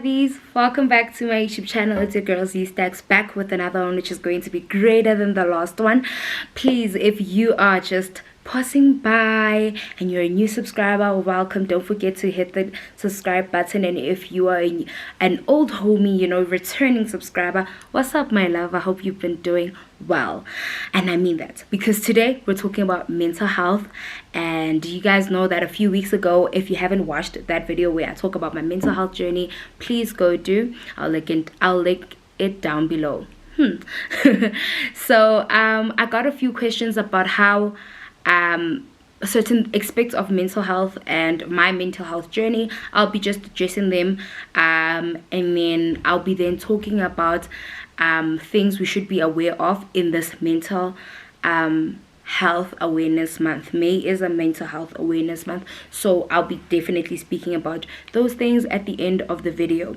lovies, welcome back to my YouTube channel. It's your girl Z-Stacks, back with another one which is going to be greater than the last one. Please, if you are just passing by and you're a new subscriber, welcome. Don't forget to hit the subscribe button, and if you are an old homie, you know, returning subscriber, what's up my love? I hope you've been doing well, and I mean that, because today we're talking about mental health. And you guys know that a few weeks ago, if you haven't watched that video where I talk about my mental health journey, please go do. I'll link it down below. So I got a few questions about how certain aspects of mental health and my mental health journey. I'll be just addressing them, and then I'll be then talking about things we should be aware of in this mental health awareness month. May is a mental health awareness month, so I'll be definitely speaking about those things at the end of the video.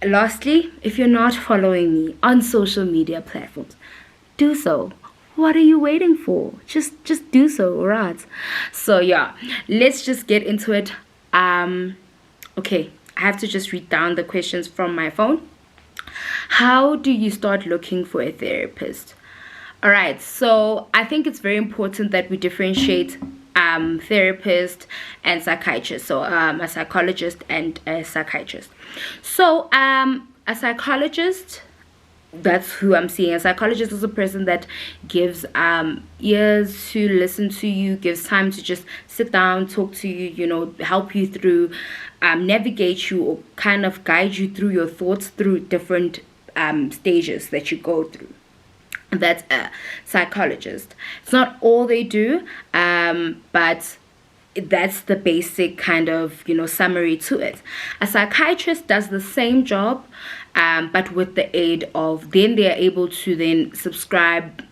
Lastly, if you're not following me on social media platforms, do so. What are you waiting for? Just do so, right? So yeah, let's just get into it. Okay, I have to just read down the questions from my phone. How do you start looking for a therapist? All right, so I think it's very important that we differentiate therapist and psychiatrist. So a psychologist and a psychiatrist. So a psychologist, that's who I'm seeing. A psychologist is a person that gives ears to listen to you, gives time to just sit down, talk to you, you know, help you through, navigate you, or kind of guide you through your thoughts through different stages that you go through. That's a psychologist. It's not all they do, but that's the basic kind of, you know, summary to it. A psychiatrist does the same job, but with the aid of, then they are able to then prescribe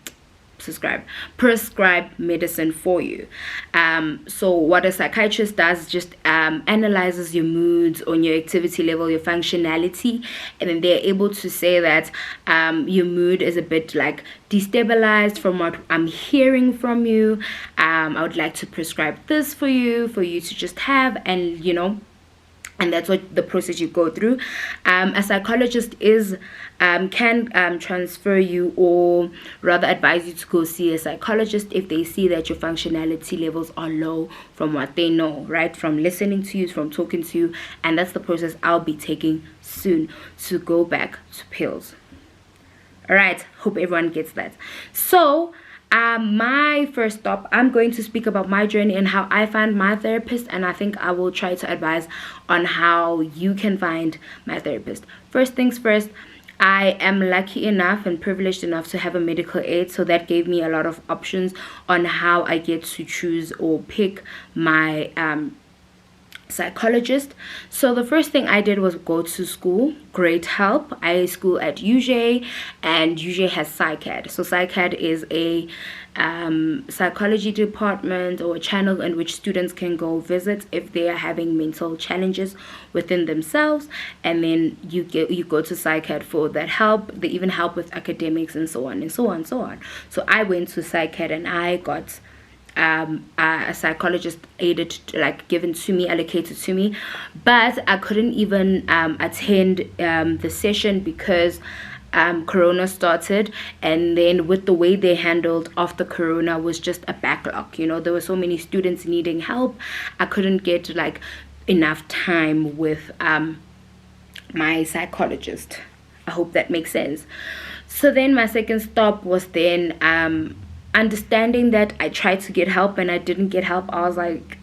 medicine for you. So what a psychiatrist does, just analyzes your moods, on your activity level, your functionality, and then they're able to say that your mood is a bit like destabilized from what I'm hearing from you. I would like to prescribe this for you to just have, and you know, and that's what the process you go through. A psychologist can transfer you, or rather advise you to go see a psychologist if they see that your functionality levels are low from what they know, right? From listening to you, from talking to you. And that's the process I'll be taking soon, to go back to pills. All right, hope everyone gets that. So my first stop, I'm going to speak about my journey and how I found my therapist, and I think I will try to advise on how you can find my therapist. First things first, I am lucky enough and privileged enough to have a medical aid, so that gave me a lot of options on how I get to choose or pick my psychologist. So the first thing I did was go to school. Great help. I school at UJ, and UJ has PsychEd. So PsychEd is a psychology department, or a channel in which students can go visit if they are having mental challenges within themselves, and then you go to PsychEd for that help. They even help with academics and so on and so on and so on. So I went to PsychEd and I got a psychologist aided, like given to me, allocated to me, but I couldn't even attend the session because corona started, and then with the way they handled after corona was just a backlog. You know, there were so many students needing help. I couldn't get like enough time with my psychologist. I hope that makes sense. So then my second stop was then understanding that I tried to get help and I didn't get help. I was like,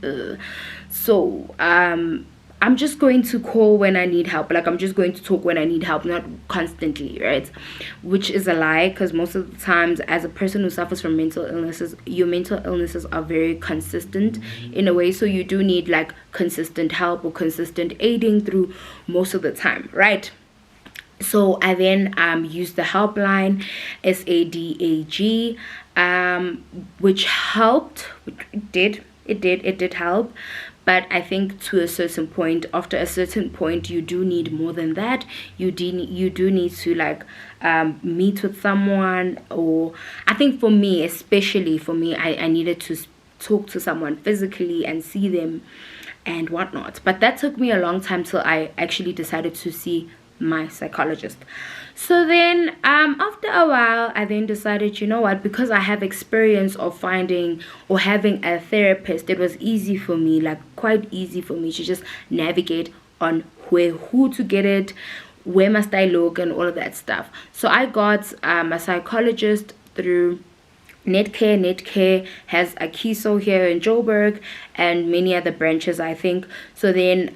so I'm just going to call when I need help. Like, I'm just going to talk when I need help, not constantly, right? Which is a lie, because most of the times, as a person who suffers from mental illnesses, your mental illnesses are very consistent in a way. So you do need like consistent help or consistent aiding through most of the time, right? So I then used the helpline, SADAG, which helped. It did help. But I think to a certain point, after a certain point, you do need more than that. You do need to like meet with someone, or I think for me, especially for me, I needed to talk to someone physically and see them and whatnot. But that took me a long time till I actually decided to see my psychologist. So then after a while, I then decided, you know what, because I have experience of finding or having a therapist, it was easy for me, like quite easy for me to just navigate on who to get it, where must I look, and all of that stuff. So I got a psychologist through Netcare. Netcare has a Kiso here in Joburg and many other branches, I think. So then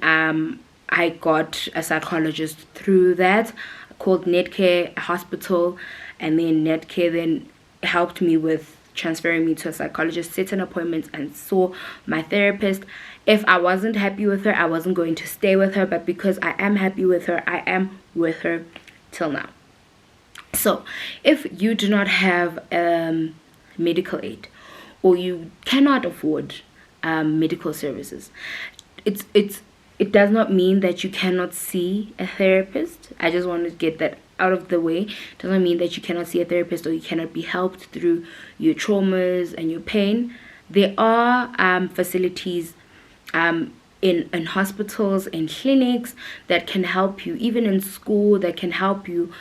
I got a psychologist through that, called Netcare Hospital, and then Netcare then helped me with transferring me to a psychologist, set an appointment, and saw my therapist. If I wasn't happy with her, I wasn't going to stay with her, but because I am happy with her, I am with her till now. So if you do not have medical aid, or you cannot afford medical services, it does not mean that you cannot see a therapist. I just want to get that out of the way. It doesn't mean that you cannot see a therapist or you cannot be helped through your traumas and your pain. There are facilities in hospitals and clinics that can help you, even in school, that can help you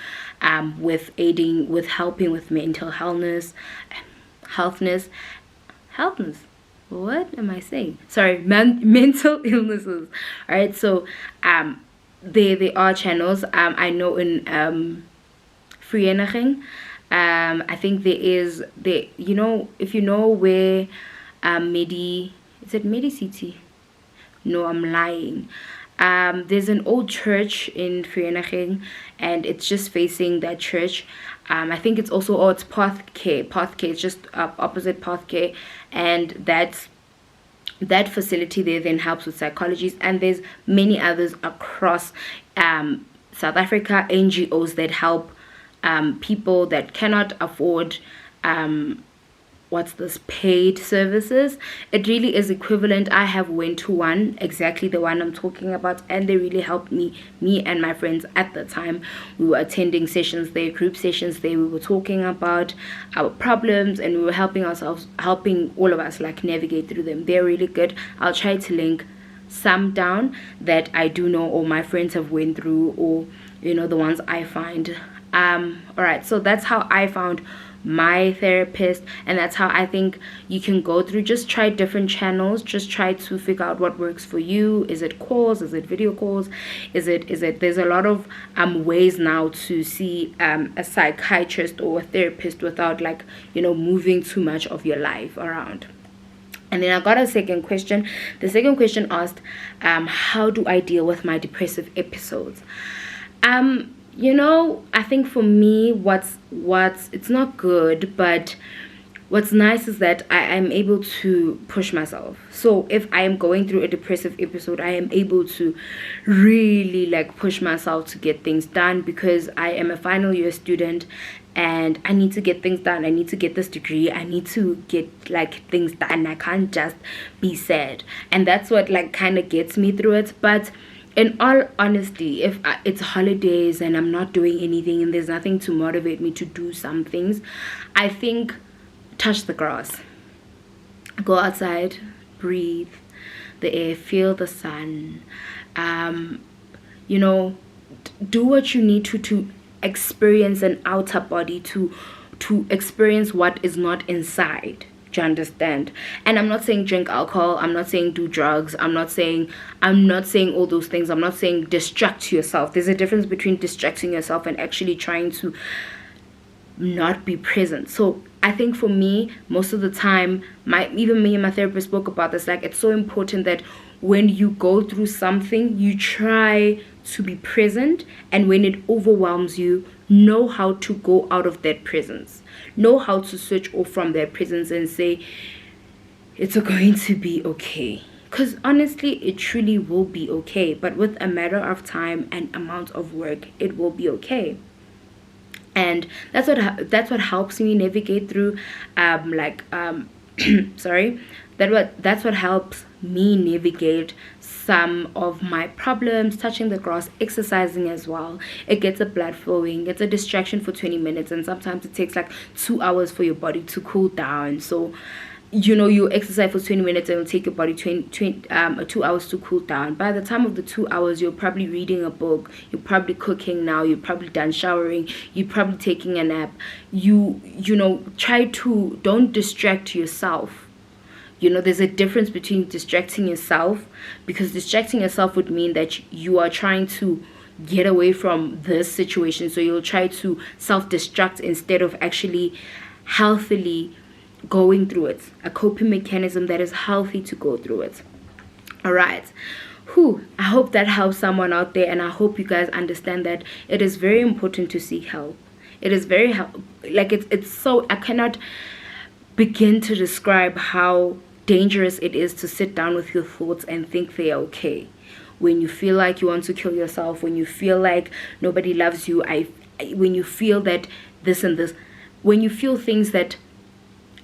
with helping with mental healthness. What am I saying? Sorry, mental illnesses. All right, so there are channels. I know in Vereniging, I think if you know where is it MediCity? No, I'm lying. There's an old church in Vereniging, and it's just facing that church. I think it's also, it's Pathcare. It's just opposite Pathcare, and that facility there then helps with psychologies, and there's many others across South Africa, NGOs that help people that cannot afford paid services. It really is equivalent. I have went to one, exactly the one I'm talking about, and they really helped me and my friends at the time. We were attending sessions there, group sessions there. We were talking about our problems, and we were helping all of us like navigate through them. They're really good. I'll try to link some down that I do know or my friends have went through, or the ones I find. All right, so that's how I found my therapist, and that's how I think you can go through. Just try different channels, just try to figure out what works for you. Is it calls? Is it video calls? Is it there's a lot of ways now to see a psychiatrist or a therapist without moving too much of your life around. And then I got a second question. The second question asked, how do I deal with my depressive episodes? I think for me, it's not good, but what's nice is that I am able to push myself. So if I am going through a depressive episode, I am able to really push myself to get things done, because I am a final year student and I need to get things done. I need to get this degree. I need to get things done. I can't just be sad, and that's what kind of gets me through it. But in all honesty, if it's holidays and I'm not doing anything and there's nothing to motivate me to do some things, I think touch the grass, go outside, breathe the air, feel the sun, do what you need to experience an outer body, to experience what is not inside. Do you understand? And I'm not saying drink alcohol, I'm not saying do drugs, I'm not saying all those things. I'm not saying distract yourself. There's a difference between distracting yourself and actually trying to not be present. So I think for me, most of the time, even me and my therapist spoke about this, it's so important that when you go through something, you try to be present, and when it overwhelms you, know how to go out of that presence. Know how to switch off from that presence and say, it's going to be okay. Because honestly, it truly will be okay. But with a matter of time and amount of work, it will be okay. And that's what helps me navigate through that's what helps me navigate some of my problems. Touching the grass, exercising as well, it gets the blood flowing. It's a distraction for 20 minutes, and sometimes it takes 2 hours for your body to cool down. So you exercise for 20 minutes and it'll take your body 2 hours to cool down. By the time of the 2 hours, you're probably reading a book, you're probably cooking now, you're probably done showering, you're probably taking a nap. Don't distract yourself. There's a difference between distracting yourself, because distracting yourself would mean that you are trying to get away from this situation, so you'll try to self-destruct instead of actually healthily going through it. A coping mechanism that is healthy to go through it. All right. I hope that helps someone out there, and I hope you guys understand that it is very important to seek help. It is very it's so, I cannot begin to describe how dangerous it is to sit down with your thoughts and think they're okay. When you feel like you want to kill yourself, when you feel like nobody loves you, when you feel that this and this, when you feel things that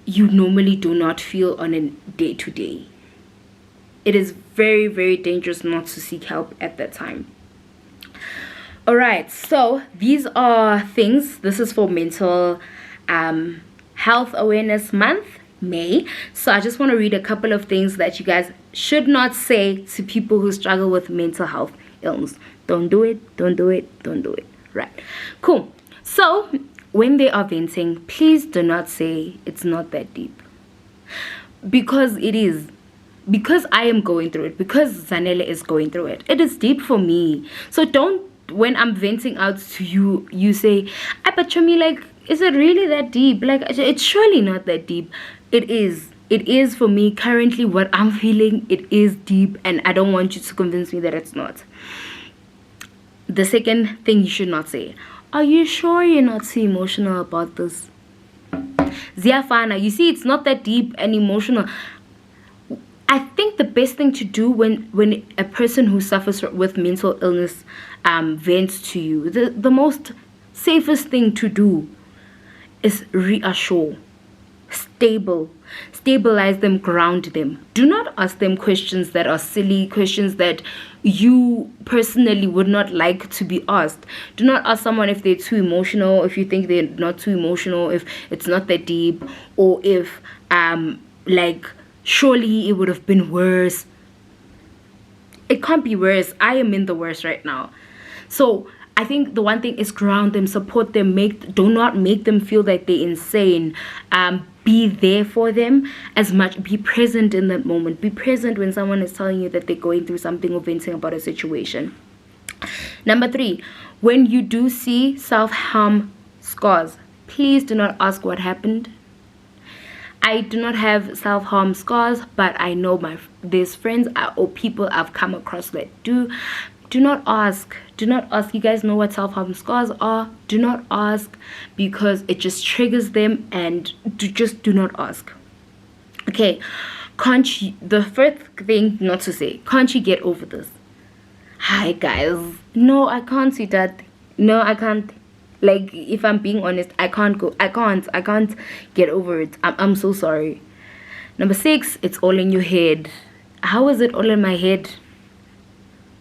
you normally do not feel on a day-to-day, it is very, very dangerous not to seek help at that time. All right, so these are things. This is for Mental Health Awareness Month, May. So I just want to read a couple of things that you guys should not say to people who struggle with mental health illness. Don't do it, don't do it, don't do it. Right, cool. So when they are venting, please do not say it's not that deep, because it is. Because I am going through it, because Zanele is going through it, it is deep for me. So don't, when I'm venting out to you, you say, I bet you me, like, is it really that deep? Like, it's surely not that deep. It is for me currently. What I'm feeling, it is deep, and I don't want you to convince me that it's not. The second thing you should not say, are you sure you're not too emotional about this? Ziafana, you see, it's not that deep and emotional. I think the best thing to do when a person who suffers with mental illness vents to you, the most safest thing to do is reassure, stabilize them, ground them. Do not ask them questions that are silly, questions that you personally would not like to be asked. Do not ask someone if they're too emotional, if you think they're not too emotional, if it's not that deep, or if surely it would have been worse. It can't be worse. I am in the worst right now. So I think the one thing is ground them, support them, do not make them feel like they're insane. Be there for them as much. Be present in that moment. Be present when someone is telling you that they're going through something or venting about a situation. Number 3, when you do see self-harm scars, please do not ask what happened. I do not have self-harm scars, but I know there's friends or people I've come across that do. Do not ask. Do not ask. You guys know what self-harm scars are. Do not ask, because it just triggers them, and just do not ask. Okay, the first thing not to say, can't you get over this? Hi guys, no, I can't see that. No, I can't. Like, if I'm being honest, I can't get over it. I'm so sorry. Number 6, it's all in your head. How is it all in my head?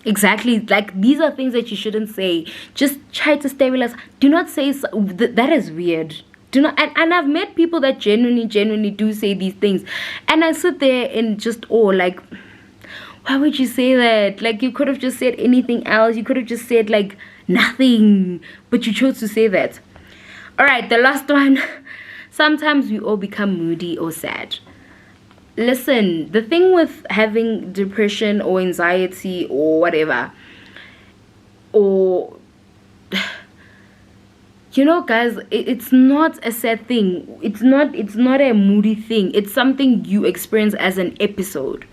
Exactly. Like, these are things that you shouldn't say. Just try to stabilize. Do not say that is weird. Do not. And I've met people that genuinely do say these things, and I sit there and just like, why would you say that? Like, you could have just said anything else. You could have just said like nothing, but you chose to say that. All right, the last one. Sometimes we all become moody or sad. Listen, the thing with having depression or anxiety or whatever, or guys, it's not a sad thing. It's not a moody thing. It's something you experience as an episode,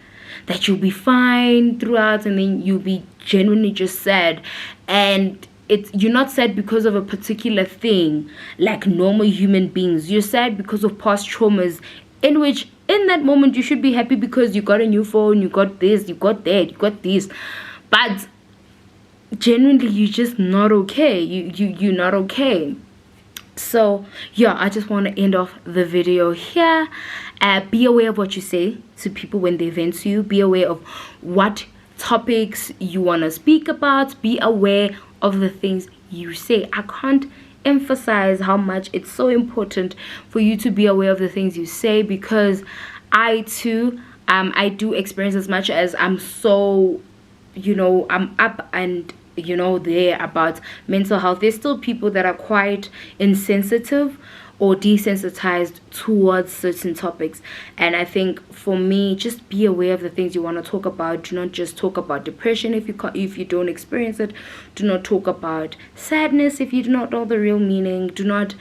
that you'll be fine throughout, and then you'll be genuinely just sad. And you're not sad because of a particular thing like normal human beings. You're sad because of past traumas, in which in that moment you should be happy because you got a new phone, you got this, you got that, you got this, but genuinely you're just not okay. You're not okay. So yeah, I just want to end off the video here. Be aware of what you say to people when they vent to you. Be aware of what topics you want to speak about. Be aware of the things you say. I can't emphasize how much it's so important for you to be aware of the things you say, because I too I do experience, as much as I'm so, I'm up and there about mental health, there's still people that are quite insensitive or desensitized towards certain topics. And I think for me, just be aware of the things you want to talk about. Do not just talk about depression if you don't experience it. Do not talk about sadness if you do not know the real meaning. Do not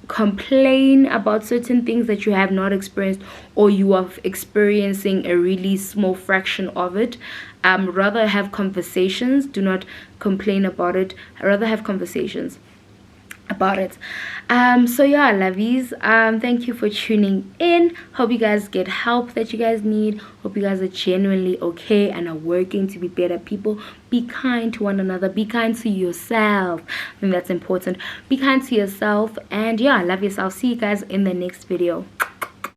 complain about certain things that you have not experienced, or you are experiencing a really small fraction of it. Rather have conversations. Do not complain about it. Rather have conversations about it. So yeah, lovies, thank you for tuning in. Hope you guys get help that you guys need. Hope you guys are genuinely okay and are working to be better people. Be kind to one another. Be kind to yourself. I think that's important. Be kind to yourself, and yeah, love yourself. See you guys in the next video.